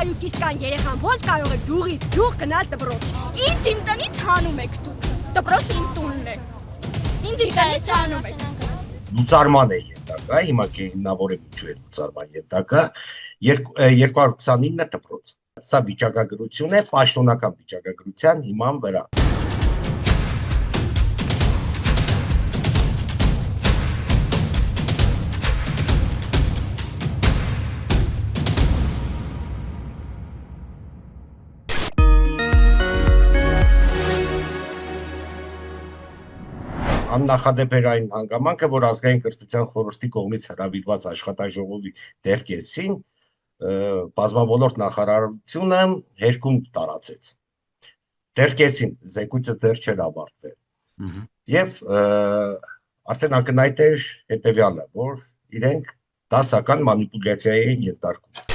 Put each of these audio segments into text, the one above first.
տարյուկիսկան երեխան ոնց կարող է գյուղից գյուղ գնալ դպրոց։ Ինձ իմ տնից հանում եք դուք։ Դպրոցը իմ տունն է։ Ինձ իմ տնից հանում եք։ Լուծարման է յետակա, հիմա հիմնավոր է միջու է լուծարման յետակա 229 դպրոց։ Սա վիճակագրություն է, պաշտոնական վիճակագրության հիման վրա։ Աննախադեպերային հանգամանքը, որ ազգային կրթության խորհրդի կողմից հրավիրված աշխատաժողովի դեր կեսին բազմավոլորտ նախարարությունը հերքում տարածեց։ Դեր կեսին զեկույցը դեռ չէր ավարտվել։ Եվ արդեն ակնհայտ էր հետևյալը, որ իրենք դասական մանիպուլյացիայի են ենթարկում։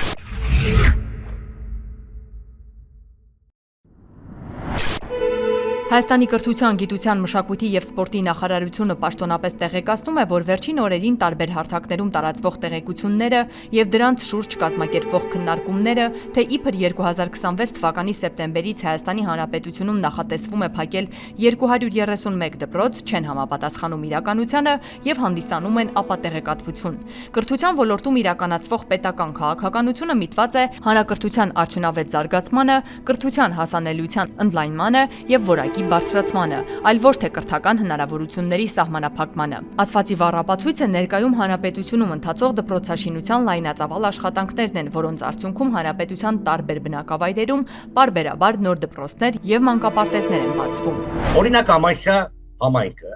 Հայաստանի կրթության, գիտության, մշակույթի և սպորտի նախարարությունը պաշտոնապես տեղեկացնում է, որ վերջին օրերին տարբեր հարթակներում տարածվող տեղեկությունները և դրանց շուրջ կազմակերպվող քննարկումները, թե իբր 2026 թվականի սեպտեմբերից Հայաստանի Հանրապետությունում նախատեսվում է փակել 231 դպրոց, չեն համապատասխանում իրականությանը և հանդիսանում են ապատեղեկատվություն։ Կրթության ոլորտում իրականացվող պետական քաղաքականությունը միտված է հանրակրթության արդյունավետ զարգացմանը, կրթության հասանելիության ընդլայնմանը և որակի բարձրացմանը, այլ ոչ թե կրթական հնարավորությունների սահմանափակմանը։ Ասվածի վառ ապացույցը ներկայում հանրապետությունում ընթացող դպրոցաշինության լայնածավալ աշխատանքներն են, որոնց արդյունքում հանրապետության տարբեր բնակավայրերում պարբերաբար նոր դպրոցներ և մանկապարտեզներ են բացվում։ Օրինակ Ամասիա համայնքը,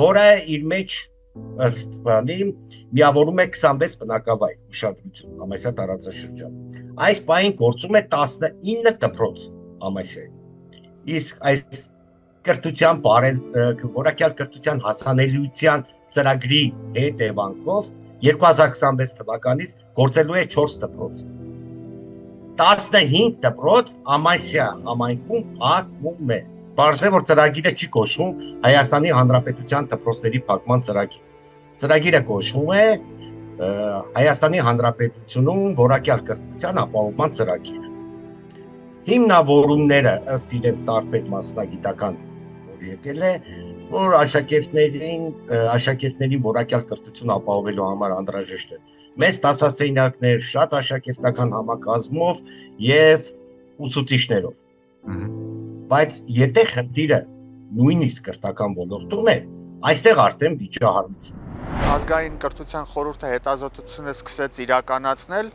որը իր մեջ ըստ բանի միավորում է 26 բնակավայր ուշադրություն Ամասիա տարածաշրջան։ Այս պահին գործում է 19 դպրոց Ամասիայում։ Իսկ այս կրթության որակյալ կրթության հասանելիության ծրագրի հետևանքով 2026 թվականից գործելու է 4 դպրոց։ 15 դպրոց Ամասիա համայնքում փակվում է։ Պարզ է, որ ծրագիրը չի կոչվում Հայաստանի Հանրապետության դպրոցների փակման ծրագիր։ Ծրագիրը կոչվում է Հայաստանի Հանրապետությունում որակյալ կրթության ապահովման ծրագիր։ Հիմնավորումները ըստ իրենց տարբեր մասնագիտական որ եկել է, որ աշակերտներին որակյալ կրթություն ապահովելու համար անհրաժեշտ է մեծ դասասենյակներ, շատ աշակերտական համակազմով և ուսուցիչներով։ Բայց եթե խնդիրը նույնիսկ կրթական ոլորտում է, այստեղ արդեն վիճահարույց է։ Ազգային կրթության խորհուրդը հետազոտությունը սկսեց իրականացնել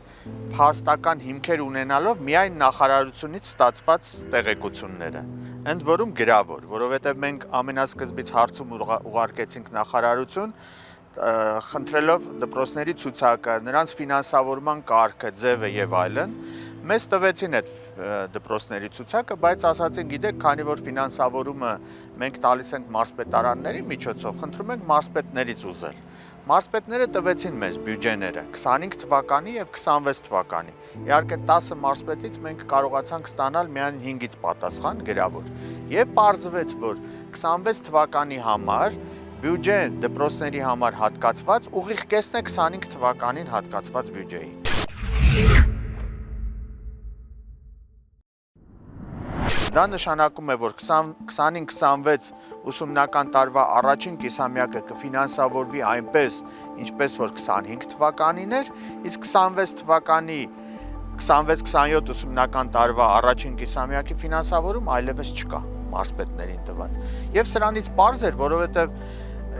փաստական հիմքեր ունենալով միայն նախարարությունից ստացված տեղեկությունները, ընդ որում գրավոր, որովհետև մենք ամենասկզբից հարցում ուղարկեցինք նախարարություն, խնդրելով դպրոցների ցուցակը, նրանց ֆինանսավորման կարգը, ձևը եւ այլն, մեզ տվեցին այդ դպրոցների ցուցակը, բայց ասացին, գիտեք, քանի որ ֆինանսավորումը մենք տալիս ենք մարզպետարանների միջոցով, խնդրում ենք մարզպետներից ուզել։ Մարզպետները տվեցին մեզ բյուջեները 25 թվականի եւ 26 թվականի։ Իհարկե 10 մարզպետից մենք կարողացանք ստանալ միայն 5-ից պատասխան գրավոր։ Եվ պարզվեց, որ 26 թվականի համար բյուջե դպրոցների համար հատկացված ուղիղ կեսն է 25 թվականին հատկացված բյուջեի։ Դա նշանակում է, որ 20-26 ուսումնական տարվա առաջին կիսամյակը կֆինանսավորվի այնպես, ինչպես որ 25 թվականին էր, իսկ 26 թվականի 26-27 ուսումնական տարվա առաջին կիսամյակի ֆինանսավորում այլևս չկա մարզպետներին տված։ Եվ սրանից պարզ էր, որովհետև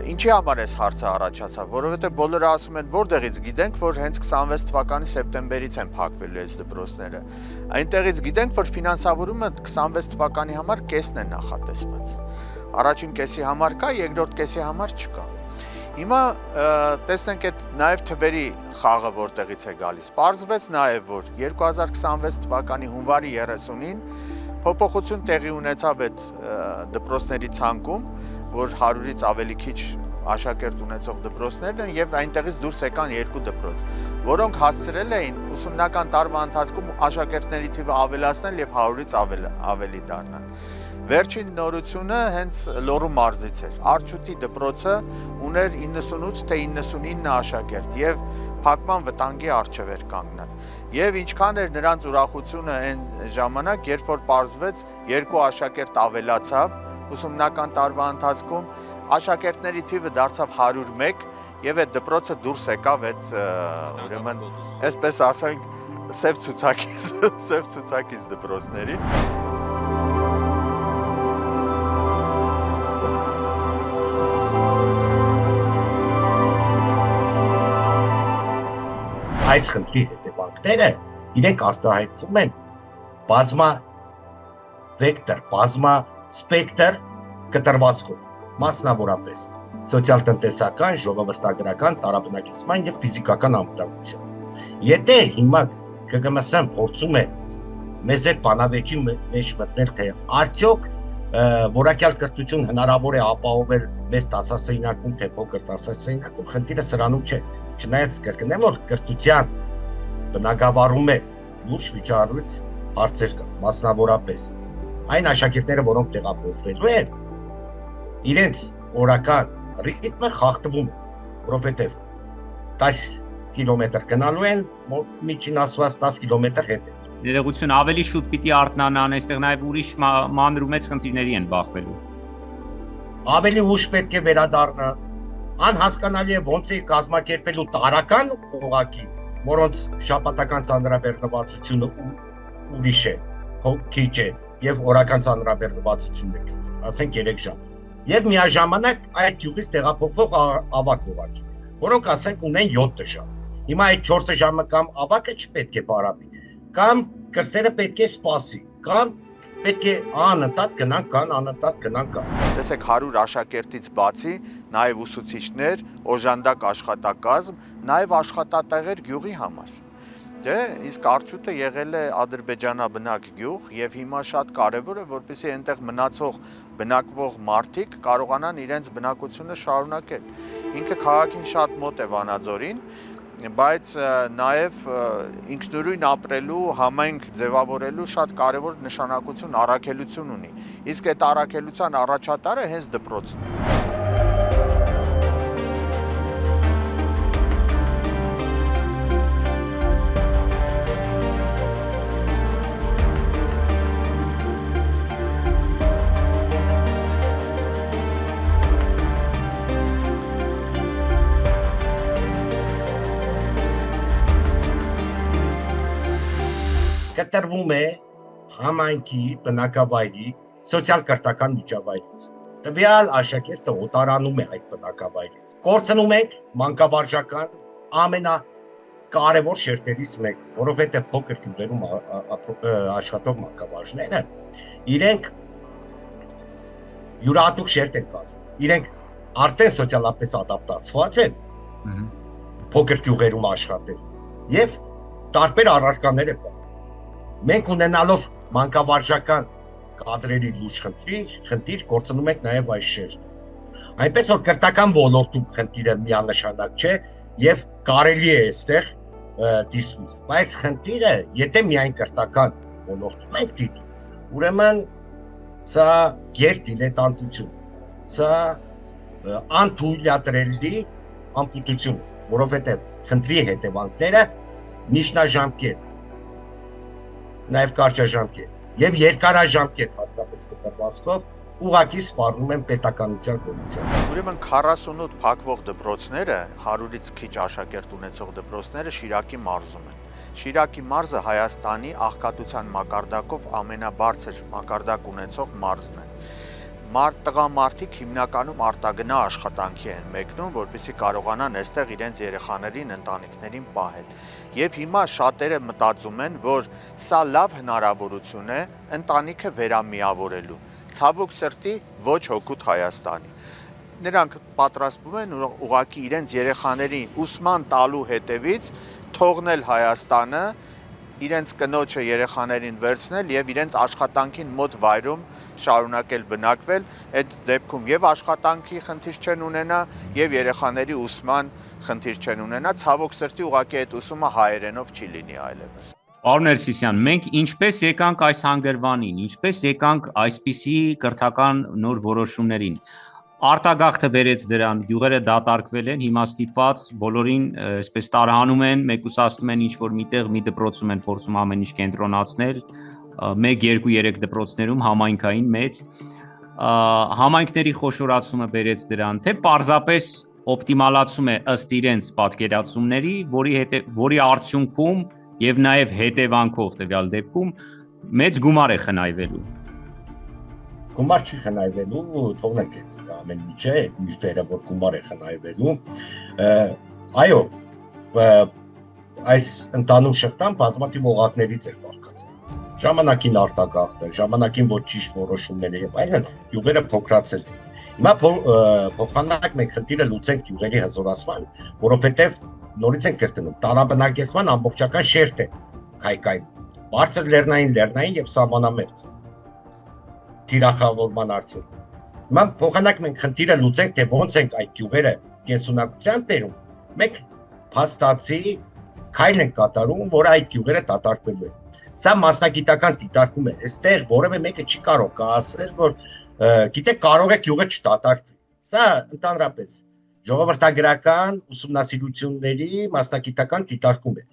ինչի համար այս հարցը առաջացավ, որովհետև բոլորը ասում են, որտեղից գիտենք, որ հենց 26 թվականի սեպտեմբերից են փակվելու այս դպրոցները։ Այնտեղից գիտենք, որ ֆինանսավորումը 26 թվականի համար կեսն է նախատեսված։ Առաջին կեսի համար կա, երկրորդ կեսի համար չկա։ Հիմա տեսնենք այդ նաև թվերի խաղը որտեղից է գալիս։ Պարզվեց նաև, որ 2026 թվականի հունվարի 30-ին փոփոխություն տեղի ունեցավ այդ դպրոցների ցանկում, որ 100-ից ավելի քիչ աշակերտ ունեցող դպրոցներն են եւ այնտեղից դուրս եկան 2 դպրոց, որոնք հասցրել էին ուսումնական տարվա ընթացքում աշակերտների թիվը ավելացնել եւ 100-ից ավելի դառնալ։ Վերջին նորությունը հենց Լոռու մարզից էր։ Արջուտի դպրոցը ուներ 98 թե 99 աշակերտ եւ փակման վտանգի առջև էր կանգնած։ Եվ ինչքան էր նրանց ուրախությունը այն ժամանակ, երբ որ պարզվեց 2 աշակերտ ավելացավ ուսումնական տարվա ընթացքում, աշակերտների թիվը դարձավ 101 եւ այդ դպրոցը դուրս եկավ այդ ուրեմն այսպես ասենք սև ցուցակից դպրոցների։ Այս խնդրի հետևանքները իրենք արտահայտվում են բազմա վեկտոր, բազմա սպեկտր կտրվածքով, մասնավորապես սոցիալ-տնտեսական, ժողովրդագրական, տարաբնակեցման եւ ֆիզիկական անվտանգության։ Եթե հիմա ԿԳՄՍ-ն փորձում է մեզ այդ բանավեճի մեջ մտնել, թե արդյոք որակյալ կրթություն հնարավոր է ապահովել մեծ դասասենյակում, թե փոքր դասասենյակում, խնդիրը սրանում չէ։ Չնայած կրկնեմ, որ կրթության բնագավառում է լուրջ վիճառույց հարցեր կան, մասնավորապես այն աշակերտները, որոնք տեղափոխվելու են, իրենց օրական ռիթմը խախտվում է, որովհետև 10 կիլոմետր գնալու են, միջին ասված 10 կիլոմետր հետ է։ Ներողություն, ավելի շուտ պիտի արթնանան, այստեղ նաև ուրիշ մանր ու մեծ խնդիրների են բախվելու։ Ավելի ուշ պետք է վերադառնա։ Անհասկանալի է ոնց է կազմակերպելու տարական օղակի, որոնց շաբաթական ծանրաբեռնվածությունը ուրիշ է, քիչ է, եւ օրական ծանրաբեռնվածությունն է, ասենք 3 ժամ։ Եվ միաժամանակ այդ յուղից տեղափոխվող ավակ օղակի, որոնք ասենք ունեն 7 ժամ։ Հիմա այդ 4 ժամը կամ ավակը չպետք է բարապի, կամ կրծերը պետք է սպասի, կամ պետք է անընդհատ գնանք կան։ Տեսեք 100 աշակերտից բացի, նաև ուսուցիչներ, օժանդակ աշխատակազմ, նաև աշխատատեղեր գյուղի համար։ Դե, իսկ Արջուտը եղել է ադրբեջանաբնակ գյուղ եւ հիմա շատ կարեւոր է, որպեսզի այնտեղ մնացող բնակվող մարդիկ կարողանան իրենց բնակությունը շարունակել։ Ինքը քաղաքին շատ մոտ է Վանաձորին, բայց նաև ինքնուրույն ապրելու, համայնք ձևավորելու շատ կարևոր նշանակություն, առաքելություն ունի։ Իսկ այդ առաքելության առաջատարը հենց դպրոցն է։ Կտրվում է համայնքի բնակավայրի սոցիալ-կրթական միջավայրից։ Տվյալ աշակերտը օտարանում է այդ բնակավայրից։ Կորցնում ենք մանկավարժական ամենակարևոր շերտերից մեկ, որովհետև փոքր գյուղերում աշխատող մանկավարժները իրենք յուրահատուկ շերտ են կազմում։ Իրենք արդեն սոցիալապես ադապտացված են փոքր գյուղերում աշխատել եւ տարբեր առարկաներ են։ Մենք ունենալով մանկավարժական կադրերի լուրջ խնդիր կորցնում ենք նաև այս շերտը։ Այնպես որ կրթական ոլորտում խնդիրը միանշանակ չէ եւ կարելի է այստեղ դիսկուս, բայց խնդիրը, եթե միայն կրթական ոլորտում ենք դիտում, ուրեմն սա գերդիլետանտություն, սա անթույլատրելի անպուտություն, որովհետեւ խնդրի հետևանքները միջնաժամկետ նաև կարճաժամկետ եւ երկարաժամկետ հատկապես կտրվածքով ուղղակի սպառնում են պետականության կողմից։ Ուրեմն 48 փակվող դպրոցները, 100-ից քիչ աշակերտ ունեցող դպրոցները Շիրակի մարզում են։ Շիրակի մարզը Հայաստանի աղքատության մակարդակով ամենաբարձր մակարդակ ունեցող մարզն է։ Տղամարդիկ հիմնականում արտագնա աշխատանքի են մեկնում, որպեսզի կարողանան այստեղ իրենց երեխաներին, ընտանիքներին պահել։ Եվ հիմա շատերը մտածում են, որ սա լավ հնարավորություն է ընտանիքը վերամիավորելու։ Ցավոք սրտի ոչ հօգուտ Հայաստանի։ Նրանք պատրաստվում են ուղղակի իրենց երեխաներին ուսման տալու հետևից թողնել Հայաստանը, իրենց կնոջը երեխաներին վերցնել եւ իրենց աշխատանքին մոտ վայրում շարունակել բնակվել, այդ դեպքում եւ աշխատանքի խնդիր չեն ունենա եւ երեխաների ուսման խնդիր չեն ունենա, ցավոք սրտի ուղղակի այդ ուսումը հայերենով չի լինի այլևս։ Պարոն Ներսիսյան, մենք ինչպես եկանք այս հանգրվանին, ինչպես եկանք այսպիսի կրթական նոր որոշումներին։ Արտագաղթը բերեց դրան, գյուղերը դատարկվել են, հիմա ստիպված բոլորին այսպես տարհանում են, մեկուսացնում են ինչ-որ միտեղ մի դպրոցում են փորձում ամեն ինչ կենտրոնացնել, 1, 2, 3 դպրոցներում համայնքային մեծ համայնքների խոշորացումը բերեց դրան, թե պարզապես օպտիմալացում է ըստ իրենց պատկերացումների, որի արդյունքում եւ նաեւ հետևանքով տվյալ դեպքում մեծ գումար է խնայվելու։ Գումար չի խնայվելու, թողնենք այդ ամեն ինչը, այդ միֆերը, որ գումար է խնայվելու։ Այո, այս ընդանուր շղթան բազմաթիվ օղակներից էր բաղկացել։ Ժամանակին արտագաղթը, ժամանակին ոչ ճիշտ որոշումները եւ այլն յուղերը փոքրացել են։ Հիմա փոխանակ մենք խնդիրը լուծենք յուղերի հզորացման, որովհետեւ նորից են կրկնում, տարաբնակեցման ամբողջական շերտ է քայքայվում։ Բարձր լեռնային եւ սահմանամերձ թիրախավորման արդյունքում։ Հիմա փոխանակ մենք խնդիրը լուծենք, թե ոնց ենք այդ յուղերը կենսունակության բերում։ Մենք փաստացի քայլ ենք կատարում, որ այդ յուղերը դատարկվելու են։ Սա մասնագիտական դիտարկում է, այստեղ որևէ մեկը չի կարող կասել, որ գիտեք կարող է յուղը չդատարկվի։ Սա ընդհանրապես ժողովրդագրական ուսումնասիրությունների մասնագիտական դիտարկում է,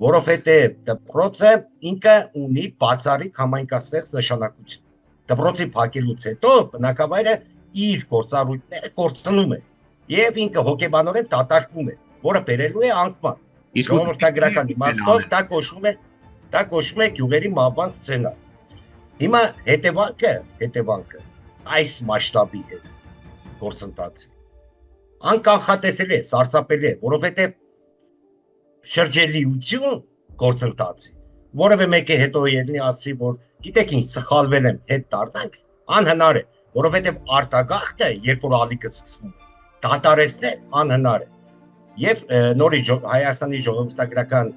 որովհետև դպրոցը ինքը ունի բացառիկ համայնքաստեղծ նշանակություն։ Դպրոցի փակելուց հետո բնակավայրը իր գործառույթները կորցնում է եւ ինքը հոգեբանորեն դատարկվում է, որը բերելու է անկման։ Ժողովրդագրական իմաստով դա կոչվում է յուղերի մահվան սցենար։ Հիմա հետևանքը այս մասշտաբի է գործընթացի անկանխատեսելի է, սարսափելի է, որովհետև շրջելիություն գործընթացի, որևէ մեկը հետո ելնի ասի, որ գիտեք ինչ, սխալվել եմ, հետ դառնանք, անհնար է, որովհետև արտագաղթը, երբ որ ալիքը սկսվում է, դատարեցնել անհնար է։ Եվ նորից Հայաստանի ժողովրդագրական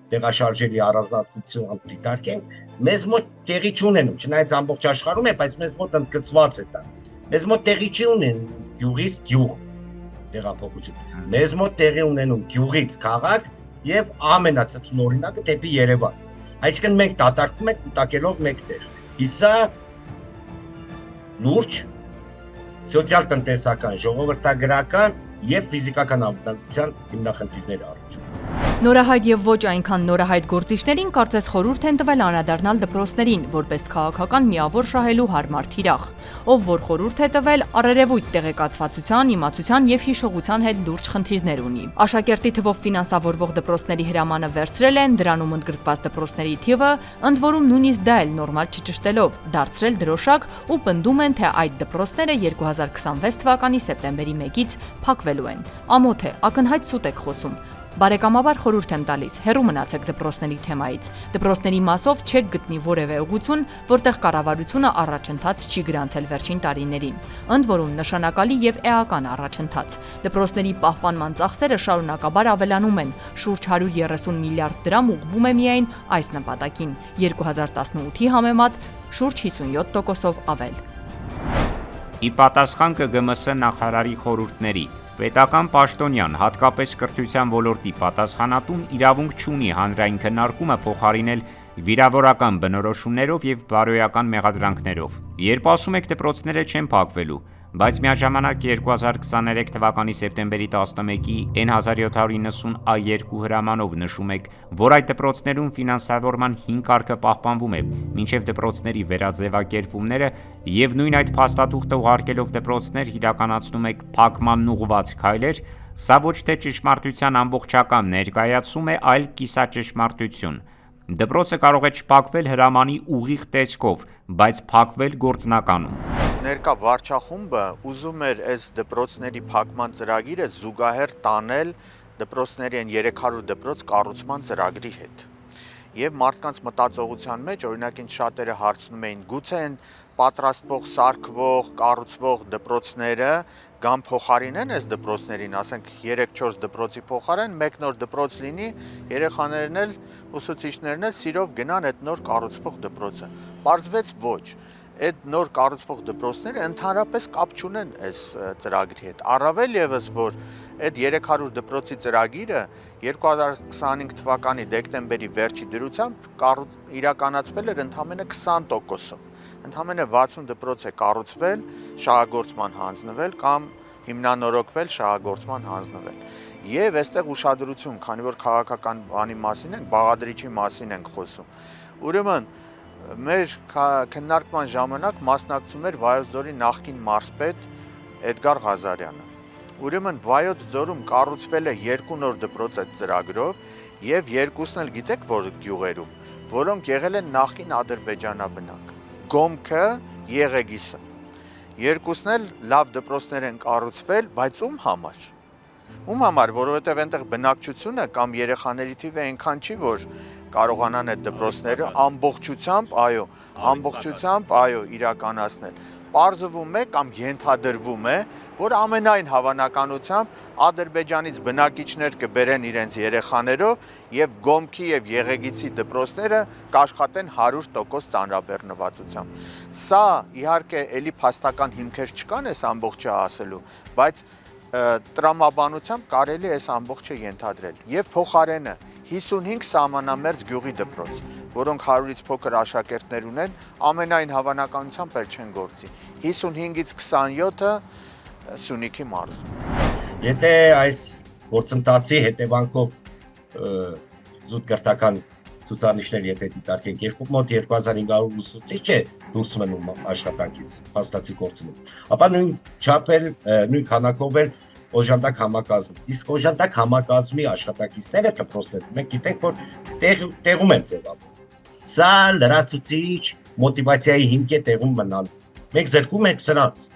տեղաշարժերի առանձնահատկություն դիտարկենք, մեզ մոտ տեղի չունենում, չնայած ամբողջ աշխարհում է, բայց մեզ մոտ ընդգծված է դա։ Մեզ մոտ տեղի չունեն գյուղից գյուղ տեղափոխություն։ Մեզ մոտ տեղի ունենում գյուղից քաղաք եւ ամենացածուն օրինակը դեպի Երևան։ Այսինքն մենք դատարկում ենք կուտակելով մեկտեղ։ Իսկ լուրջ սոցիալ-տնտեսական, ժողովրդագրական եւ ֆիզիկական անվտանգության հիմնախնդիրներ առաջ։ Նորահայտ եւ ոչ այնքան նորահայտ գործիչներին կարծես խորհուրդ են տվել անդրադառնալ դպրոցներին, որպես քաղաքական միավոր շահելու հարմար թիրախ, ով որ խորհուրդ է տվել առերևույթ տեղեկացվածության, իմացության եւ հիշողության հետ լուրջ խնդիրներ ունի։ Աշակերտի թվով ֆինանսավորվող դպրոցների հրամանը վերցրել են, դրանում ընդգրկված դպրոցների թիվը, ընդ որում նույնիսկ դա էլ նորմալ չճշտելով, դարձրել դրոշակ ու պնդում են, թե այդ դպրոցները 2026 թվականի սեպտեմբերի 1-ից փակվելու են։ Ամոթ է, ակնհայտ սուտ եք խոսում։ Բարեկամաբար խորհուրդ եմ տալիս, հեռու մնացեք դպրոցների թեմայից։ Դպրոցների մասով չեք գտնի որևէ ուղղություն, որտեղ կառավարությունը առաջընթաց չի գրանցել վերջին տարիներին։ Ընդ որում նշանակալի եւ էական առաջընթաց։ Դպրոցների պահպանման ծախսերը շարունակաբար ավելանում են, շուրջ 130 միլիարդ դրամ ուղղվում է միայն այս նպատակին, 2018-ի համեմատ շուրջ 57%-ով ավել։ Ի պատասխան ԿԳՄՍ նախարարի խորհուրդների պետական պաշտոնյան, հատկապես կրթության ոլորտի պատասխանատուն իրավունք չունի հանրային քննարկումը փոխարինել վիրավորական բնորոշումներով եւ բարոյական մեղադրանքներով։ Երբ ասում եք դպրոցները չեն փակվելու, բայց միաժամանակ 2023 թվականի սեպտեմբերի 11-ի N1790A2 հրամանով նշում եք, որ այդ դպրոցներում ֆինանսավորման 5 կարգը պահպանվում է, մինչև դպրոցների վերաձևակերպումները եւ նույն այդ փաստաթուղթը ուղարկելով դպրոցներ իրականացնում եք փակմանն ուղղված քայլեր, սա ոչ թե ճշմարտության ամբողջական ներկայացում է, այլ կիսաճշմարտություն։ Դպրոցը կարող է չփակվել հրամանի ուղիղ տեսքով, բայց փակվել գործնականում։ Ներկա վարչախումբը ուզում էր այս դպրոցների փակման ծրագիրը զուգահեռ տանել դպրոցների են 300 դպրոց կառուցման ծրագրի հետ։ Եվ մարդկանց մտածողության մեջ օրինակ ինձ շատերը հարցնում էին, գուցե են պատրաստվող, սարքվող, կառուցվող դպրոցները կամ փոխարինեն այս դպրոցներին, ասենք 3-4 դպրոցի փոխարեն մեկ նոր դպրոց լինի, երեխաներն էլ, ուսուցիչներն էլ սիրով գնան այդ նոր կառուցվող դպրոցը։ Պարզվեց ոչ։ Այդ նոր կառուցվող դպրոցները ընդհանրապես կապ չունեն այս ծրագրի հետ։ Առավել եւս, որ այդ 300 դպրոցի ծրագիրը 2025 թվականի դեկտեմբերի վերջի դրությամբ իրականացվել էր ընդամենը 20%-ով։ Ընդամենը 60 դպրոց է կառուցվել, շահագործման հանձնվել կամ հիմնանորոգվել, շահագործման հանձնվել։ Եվ այստեղ ուշադրություն, քանի որ քաղաքական բանի մասին ենք, բաղադրիչի մասին ենք խոսում։ Ուրեմն մեր քննարկման ժամանակ մասնակցում էր Վայոց ձորի նախկին մարզպետ Էդգար Ղազարյանը։ Ուրեմն Վայոց ձորում կառուցվել է 2 նոր դպրոց այդ ծրագրով եւ երկուսն էլ գիտեք որ գյուղերում, որոնք եղել են նախկին ադրբեջանաբնակ։ Գոմքը, Եղեգիսը։ Երկուսն էլ լավ դպրոցներ են կառուցվել, բայց ում համար։ Ում համար, որովհետև այնտեղ բնակչությունը կամ երեխաների թիվը այնքան չի, որ կարողանան այդ դպրոցները ամբողջությամբ իրականացնել։ Պարզվում է կամ ենթադրվում է, որ ամենայն հավանականությամբ Ադրբեջանից բնակիչներ կբերեն իրենց երեխաներով եւ Գոմքի եւ Եղեգիցի դպրոցները կաշխատեն 100% ծանրաբեռնվածությամբ։ Սա իհարկե էլի փաստական հիմքեր չկան այս ամբողջը ասելու, բայց տրամաբանությամբ կարելի է այս ամբողջը ենթադրել եւ փոխարենը 55 սահմանամերձ գյուղի դպրոց, որոնք 100-ից փոքր աշակերտներ ունեն, ամենայն հավանականությամբ էլ չեն գործի։ 55-ից 27-ը Սյունիքի մարզում։ Եթե այս գործընթացի հետևանքով զուտ կրթական ցուցանիշներ եթե դիտարկենք մոտ 2500 ուսուցիչ է դուրս մնում աշխատանքից փաստացի գործում, ապա նույն չափել նույն քանակով էլ օժանդակ համակազմ։ Իսկ օժանդակ համակազմի աշխատակիցները դպրոցներ մենք գիտենք որ տեղում են ձևավորվում։ Սա լրացուցիչ մոտիվացիայի հիմք է տեղում մնալ։ Մենք զրկում ենք սրանց։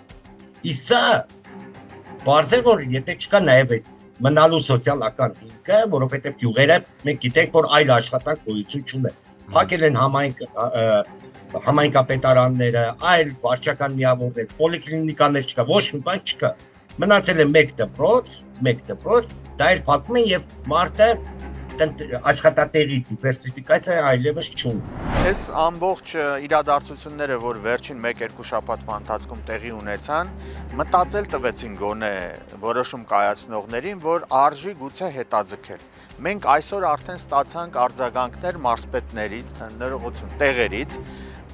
Իսկ սա բարձր որ եթե չկա նաև այդ մնալու սոցիալական հիմքը, որովհետև գյուղերը մենք գիտենք որ այլ աշխատանք գոյություն չունեն։ Փակել են համայնքապետարանները, այլ վարչական միավորներ, պոլիկլինիկաներ չկա, ոչ մի բան չկա։ Մնացել է մեկ դպրոց, դա էլ փակում են եւ մարդը աշխատատեղի դիվերսիֆիկացիա այլևս չունի։ Այս ամբողջ իրադարձությունները, որ վերջին 1-2 շաբաթվա ընթացքում տեղի ունեցան, մտածել տվեցին գոնե որոշում կայացնողներին, որ արժի գուցե հետաձգել։ Մենք այսօր արդեն ստացանք արձագանքներ մարզպետներից, տեղերից,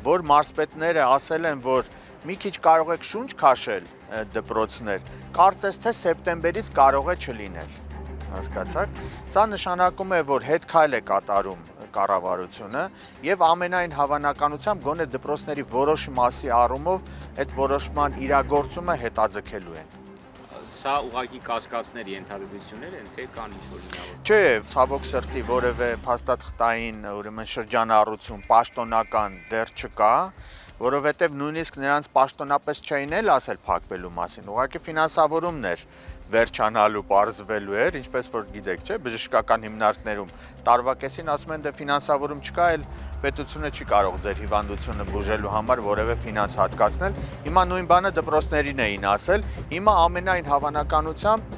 որ մարզպետները ասել են, որ մի քիչ կարող եք շունչ քաշել դպրոցներ, կարծես թե սեպտեմբերից կարող է չլինել։ Հասկացաք, սա նշանակում է, որ հետ քայլ է կատարում կառավարությունը եւ ամենայն հավանականությամբ գոնե դպրոցների որոշ մասի առումով այդ որոշման իրագործումը հետաձգելու են։ Սա ուղղակի կասկածներ ենթադրություններ են, թե կան ինչ-որ հիմնավոր։ Չէ, ցավոք սրտի որևէ փաստաթղթային, ուրեմն շրջանառություն պաշտոնական դեռ չկա, որովհետև նույնիսկ նրանց պաշտոնապես չէին էլ ասել փակվելու մասին, ուղղակի ֆինանսավորումն էր վերջանալու, պարզվելու էր, ինչպես որ գիտեք, չէ, բժշկական հիմնարկներում տարվա կեսին ասում են դե ֆինանսավորում չկա, այլ պետությունը չի կարող ձեր հիվանդությունը բուժելու համար որևէ ֆինանս հատկացնել։ Հիմա նույն բանը դպրոցներին էին ասել, հիմա ամենայն հավանականությամբ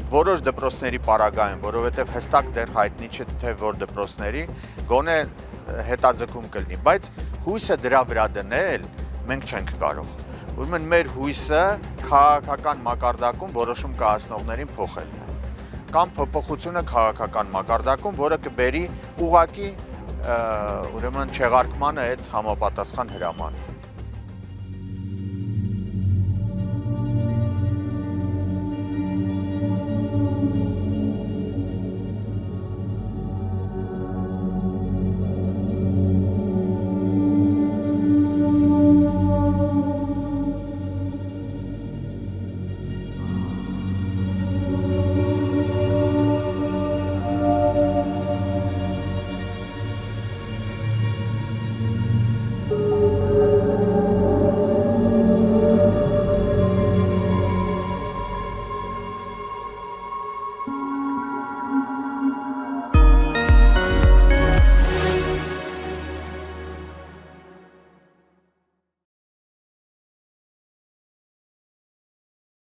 որոշ դպրոցների պարագայում, որովհետև հստակ դեռ հայտնի չէ թե որ դպրոցների, գոնե հետաձգում կլինի, բայց հույսը դրա վրա դնել մենք չենք կարող։ Ուրեմն մեր հույսը քաղաքական մակարդակում որոշում կայացնողներին փոխելն է։ Կամ փոփոխությունը քաղաքական մակարդակում, որը կբերի ուղղակի ուրեմն չեղարկմանը այդ համապատասխան հրամանը։